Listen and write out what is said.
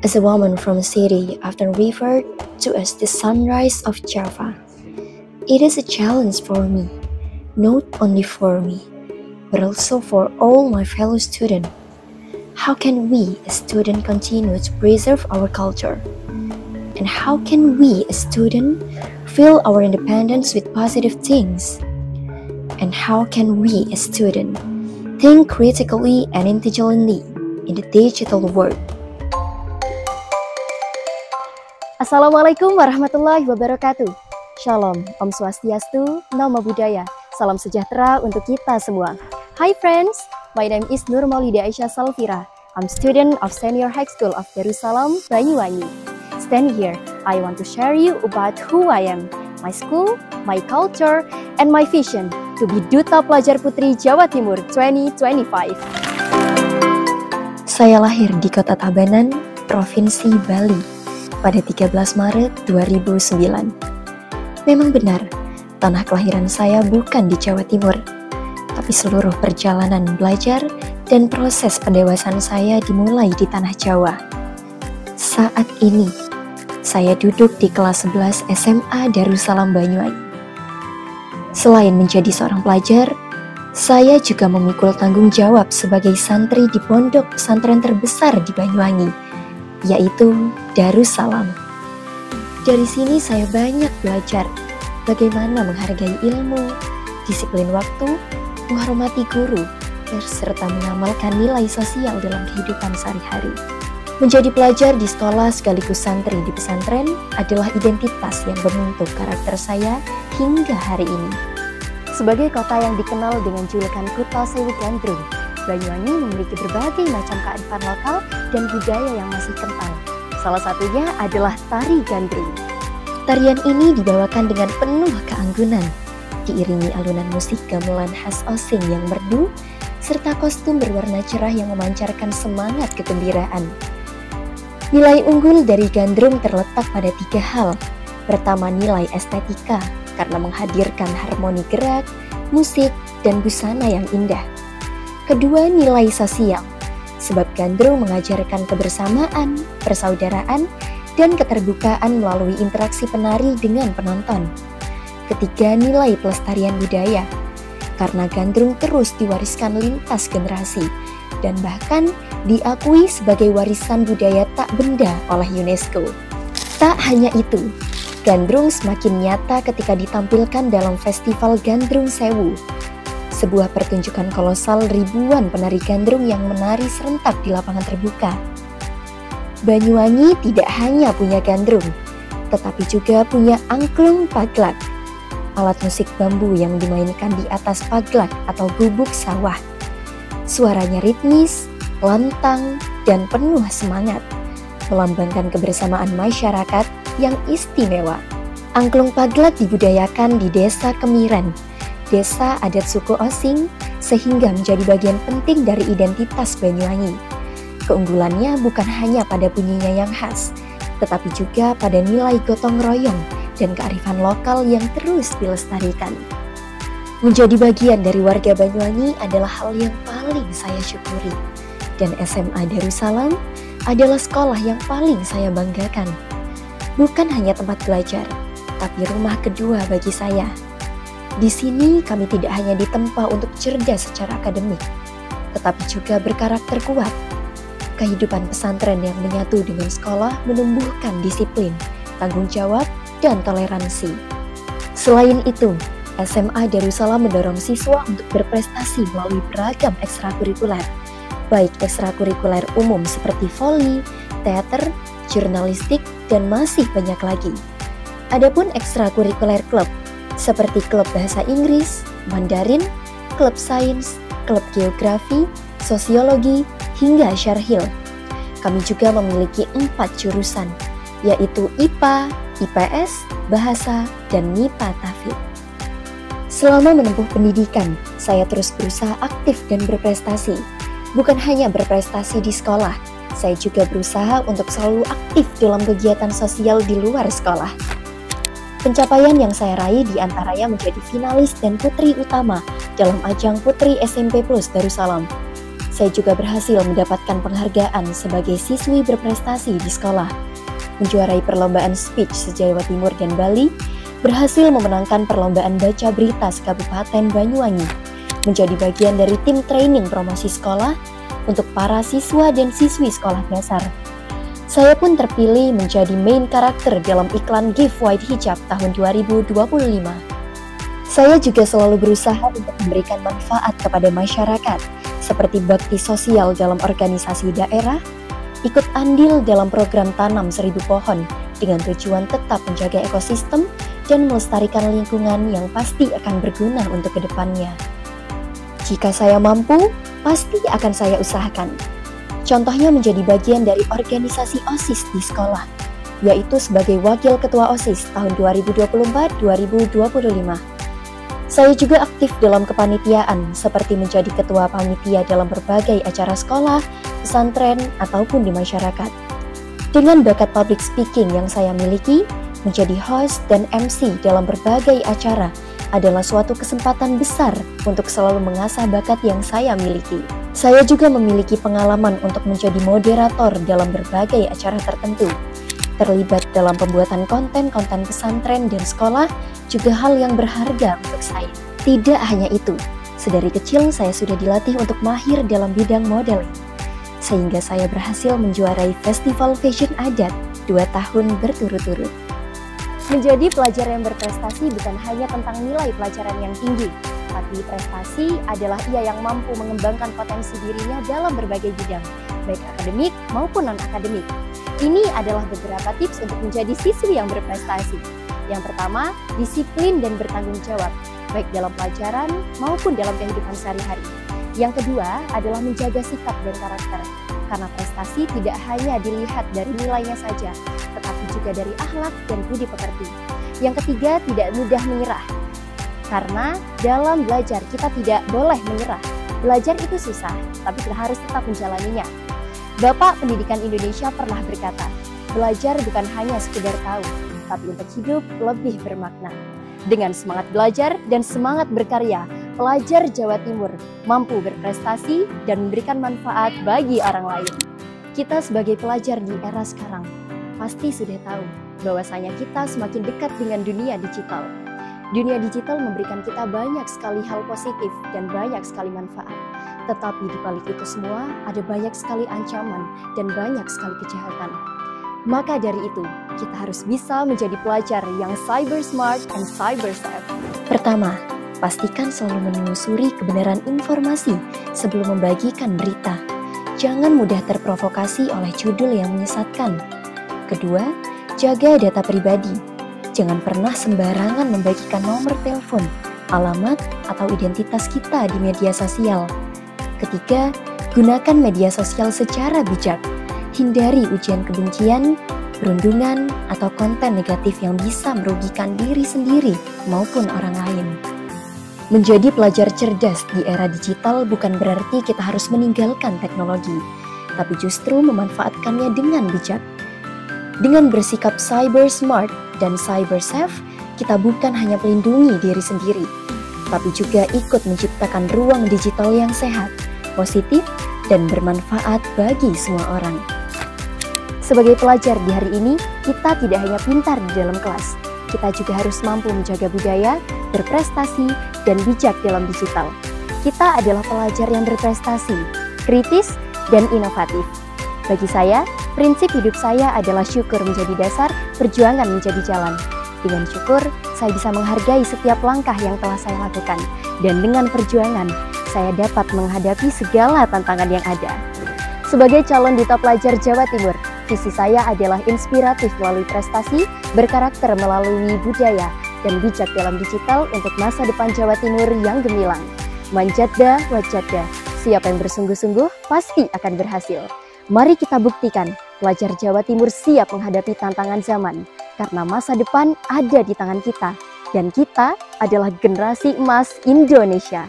As a woman from a city often referred to as the sunrise of Java, it is a challenge for me, not only for me, but also for all my fellow students. How can we as students continue to preserve our culture? And how can we as students feel our independence with positive things? And how can we as students think critically and intelligently in the digital world? Assalamualaikum warahmatullahi wabarakatuh. Shalom, Om Swastiastu, Namo Buddhaya. Salam sejahtera untuk kita semua. Hi friends, my name is Nur Maulida Aisyah Salfira. I'm student of Senior High School of Darussalam, Banyuwangi. Stand here, I want to share you about who I am, my school, my culture, and my vision to be Duta Pelajar Putri Jawa Timur 2025. Saya lahir di Kota Tabanan, Provinsi Bali, pada 13 Maret 2009. Memang benar, tanah kelahiran saya bukan di Jawa Timur, tapi seluruh perjalanan belajar dan proses pendewasaan saya dimulai di tanah Jawa. Saat ini, saya duduk di kelas 11 SMA Darussalam Banyuwangi. Selain menjadi seorang pelajar, saya juga memikul tanggung jawab sebagai santri di pondok pesantren terbesar di Banyuwangi, yaitu Darussalam. Dari sini saya banyak belajar bagaimana menghargai ilmu, disiplin waktu, menghormati guru, serta mengamalkan nilai sosial dalam kehidupan sehari-hari. Menjadi pelajar di sekolah sekaligus santri di pesantren adalah identitas yang membentuk karakter saya hingga hari ini. Sebagai kota yang dikenal dengan julukan Kuta Sewu Gandrung, Banyuwangi memiliki berbagai macam kearifan lokal dan budaya yang masih kental. Salah satunya adalah tari gandrung. Tarian ini dibawakan dengan penuh keanggunan, diiringi alunan musik gamelan khas Osing yang merdu, serta kostum berwarna cerah yang memancarkan semangat kegembiraan. Nilai unggul dari gandrung terletak pada 3 hal. Pertama, nilai estetika, karena menghadirkan harmoni gerak, musik, dan busana yang indah. Kedua, nilai sosial, sebab gandrung mengajarkan kebersamaan, persaudaraan, dan keterbukaan melalui interaksi penari dengan penonton. Ketiga, nilai pelestarian budaya, karena gandrung terus diwariskan lintas generasi, dan bahkan diakui sebagai warisan budaya tak benda oleh UNESCO. Tak hanya itu, gandrung semakin nyata ketika ditampilkan dalam Festival Gandrung Sewu, sebuah pertunjukan kolosal ribuan penari gandrung yang menari serentak di lapangan terbuka. Banyuwangi tidak hanya punya gandrung, tetapi juga punya angklung paglak, alat musik bambu yang dimainkan di atas paglak atau gubuk sawah. Suaranya ritmis, lantang, dan penuh semangat, melambangkan kebersamaan masyarakat yang istimewa. Angklung paglak dibudayakan di Desa Kemiren, desa adat suku Osing, sehingga menjadi bagian penting dari identitas Banyuwangi. Keunggulannya bukan hanya pada bunyinya yang khas, tetapi juga pada nilai gotong royong dan kearifan lokal yang terus dilestarikan. Menjadi bagian dari warga Banyuwangi adalah hal yang paling saya syukuri, dan SMA Darussalam adalah sekolah yang paling saya banggakan. Bukan hanya tempat belajar, tapi rumah kedua bagi saya. Di sini kami tidak hanya ditempa untuk cerdas secara akademik, tetapi juga berkarakter kuat. Kehidupan pesantren yang menyatu dengan sekolah menumbuhkan disiplin, tanggung jawab, dan toleransi. Selain itu, SMA Darussalam mendorong siswa untuk berprestasi melalui beragam ekstrakurikuler, baik ekstrakurikuler umum seperti voli, teater, jurnalistik, dan masih banyak lagi. Adapun ekstrakurikuler klub, seperti klub bahasa Inggris, Mandarin, klub sains, klub geografi, sosiologi, hingga syarhil. Kami juga memiliki 4 jurusan, yaitu IPA, IPS, Bahasa, dan MIPA Tafid. Selama menempuh pendidikan, saya terus berusaha aktif dan berprestasi. Bukan hanya berprestasi di sekolah, saya juga berusaha untuk selalu aktif dalam kegiatan sosial di luar sekolah. Pencapaian yang saya raih diantaranya menjadi finalis dan putri utama dalam ajang Putri SMP Plus Darussalam. Saya juga berhasil mendapatkan penghargaan sebagai siswi berprestasi di sekolah, menjuarai perlombaan speech se-Jawa Timur dan Bali, berhasil memenangkan perlombaan baca berita se-Kabupaten Banyuwangi, menjadi bagian dari tim training promosi sekolah untuk para siswa dan siswi sekolah dasar. Saya pun terpilih menjadi main karakter dalam iklan Give White Hijab tahun 2025. Saya juga selalu berusaha untuk memberikan manfaat kepada masyarakat, seperti bakti sosial dalam organisasi daerah, ikut andil dalam program tanam 1000 pohon dengan tujuan tetap menjaga ekosistem dan melestarikan lingkungan yang pasti akan berguna untuk kedepannya. Jika saya mampu, pasti akan saya usahakan. Contohnya menjadi bagian dari organisasi OSIS di sekolah, yaitu sebagai Wakil Ketua OSIS tahun 2024-2025. Saya juga aktif dalam kepanitiaan seperti menjadi ketua panitia dalam berbagai acara sekolah, pesantren, ataupun di masyarakat. Dengan bakat public speaking yang saya miliki, menjadi host dan MC dalam berbagai acara adalah suatu kesempatan besar untuk selalu mengasah bakat yang saya miliki. Saya juga memiliki pengalaman untuk menjadi moderator dalam berbagai acara tertentu. Terlibat dalam pembuatan konten-konten pesantren dan sekolah juga hal yang berharga untuk saya. Tidak hanya itu, sedari kecil saya sudah dilatih untuk mahir dalam bidang modeling, sehingga saya berhasil menjuarai festival fashion adat 2 tahun berturut-turut. Menjadi pelajar yang berprestasi bukan hanya tentang nilai pelajaran yang tinggi, tapi prestasi adalah ia yang mampu mengembangkan potensi dirinya dalam berbagai bidang, baik akademik maupun non-akademik. Ini adalah beberapa tips untuk menjadi siswi yang berprestasi. Yang pertama, disiplin dan bertanggung jawab, baik dalam pelajaran maupun dalam kehidupan sehari-hari. Yang kedua adalah menjaga sikap dan karakter, karena prestasi tidak hanya dilihat dari nilainya saja, tetapi juga dari akhlak dan budi pekerti. Yang ketiga, tidak mudah menyerah, karena dalam belajar kita tidak boleh menyerah. Belajar itu susah, tapi kita harus tetap menjalaninya. Bapak Pendidikan Indonesia pernah berkata, belajar bukan hanya sekedar tahu, tapi untuk hidup lebih bermakna. Dengan semangat belajar dan semangat berkarya, pelajar Jawa Timur mampu berprestasi dan memberikan manfaat bagi orang lain. Kita sebagai pelajar di era sekarang, pasti sudah tahu bahwasanya kita semakin dekat dengan dunia digital. Dunia digital memberikan kita banyak sekali hal positif dan banyak sekali manfaat. Tetapi di balik itu semua ada banyak sekali ancaman dan banyak sekali kejahatan. Maka dari itu, kita harus bisa menjadi pelajar yang cyber smart and cyber safe. Pertama, pastikan selalu menelusuri kebenaran informasi sebelum membagikan berita. Jangan mudah terprovokasi oleh judul yang menyesatkan. Kedua, jaga data pribadi. Jangan pernah sembarangan membagikan nomor telepon, alamat, atau identitas kita di media sosial. Ketiga, gunakan media sosial secara bijak. Hindari ujian kebencian, perundungan, atau konten negatif yang bisa merugikan diri sendiri maupun orang lain. Menjadi pelajar cerdas di era digital bukan berarti kita harus meninggalkan teknologi, tapi justru memanfaatkannya dengan bijak. Dengan bersikap cyber smart dan cyber safe, kita bukan hanya melindungi diri sendiri, tapi juga ikut menciptakan ruang digital yang sehat, positif, dan bermanfaat bagi semua orang. Sebagai pelajar di hari ini, kita tidak hanya pintar di dalam kelas, kita juga harus mampu menjaga budaya, berprestasi, dan bijak dalam digital. Kita adalah pelajar yang berprestasi, kritis, dan inovatif. Bagi saya, prinsip hidup saya adalah syukur menjadi dasar, perjuangan menjadi jalan. Dengan syukur, saya bisa menghargai setiap langkah yang telah saya lakukan, dan dengan perjuangan, saya dapat menghadapi segala tantangan yang ada. Sebagai calon duta pelajar Jawa Timur, visi saya adalah inspiratif melalui prestasi, berkarakter melalui budaya, dan bijak dalam digital untuk masa depan Jawa Timur yang gemilang. Manjadda wajadda, siapa yang bersungguh-sungguh pasti akan berhasil. Mari kita buktikan, pelajar Jawa Timur siap menghadapi tantangan zaman, karena masa depan ada di tangan kita, dan kita adalah generasi emas Indonesia.